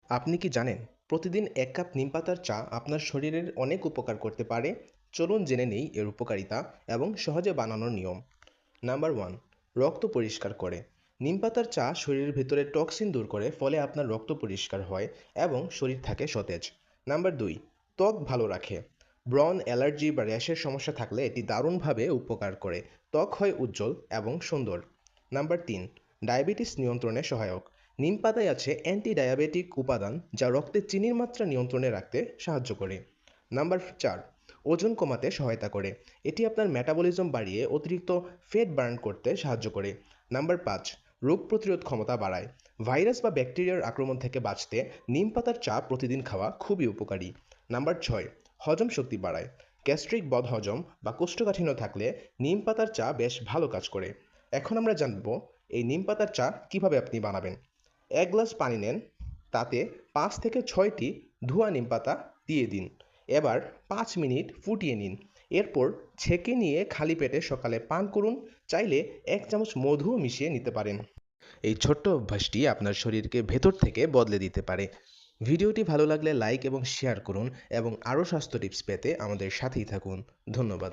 আপনি কি জানেন প্রতিদিন ১ কাপ নিমপাতার চা আপনার শরীরের অনেক উপকার করতে পারে? চলুন জেনে নেই এর উপকারিতা এবং সহজে বানানোর নিয়ম। নাম্বার 1, রক্ত পরিষ্কার করে। নিমপাতার চা শরীরের ভেতরে টক্সিন দূর করে, ফলে আপনার রক্ত পরিষ্কার হয় এবং শরীর থাকে সতেজ। নাম্বার 2, ত্বক ভালো রাখে। ব্রণ, অ্যালার্জি বা র্যাশের সমস্যা থাকলে এটি দারুণভাবে উপকার করে। ত্বক হয় উজ্জ্বল এবং সুন্দর। নাম্বার 3, ডায়াবেটিস নিয়ন্ত্রণে সহায়ক। নিম পাতায় আছে অ্যান্টি ডায়াবেটিক উপাদান যা রক্তে চিনির মাত্রা নিয়ন্ত্রণে রাখতে সাহায্য করে। নাম্বার 4, ওজন কমাতে সহায়তা করে। এটি আপনার মেটাবলিজম বাড়িয়ে অতিরিক্ত ফ্যাট বার্ন করতে সাহায্য করে। নাম্বার 5, রোগ প্রতিরোধ ক্ষমতা বাড়ায়। ভাইরাস বা ব্যাকটেরিয়ার আক্রমণ থেকে বাঁচতে নিম পাতার চা প্রতিদিন খাওয়া খুবই উপকারী। নাম্বার 6, হজম শক্তি বাড়ায়। গ্যাস্ট্রিক বদহজম বা কোষ্ঠকাঠিন্য থাকলে নিম পাতার চা বেশ ভালো কাজ করে। এখন আমরা জানব এই নিম পাতার চা কিভাবে আপনি বানাবেন। ১ গ্লাস পানি নেন, তাতে ৫ থেকে ৬টি ধোয়া নিমপাতা দিয়ে দিন। এবার ৫ মিনিট ফুটিয়ে নিন। এরপর ছেঁকে নিয়ে খালি পেটে সকালে পান করুন। চাইলে ১ চামচ মধুও মিশিয়ে নিতে পারেন। এই ছোট্ট অভ্যাসটি আপনার শরীরকে ভেতর থেকে বদলে দিতে পারে। ভিডিওটি ভালো লাগলে লাইক এবং শেয়ার করুন এবং আরও স্বাস্থ্য টিপস পেতে আমাদের সাথেই থাকুন। ধন্যবাদ।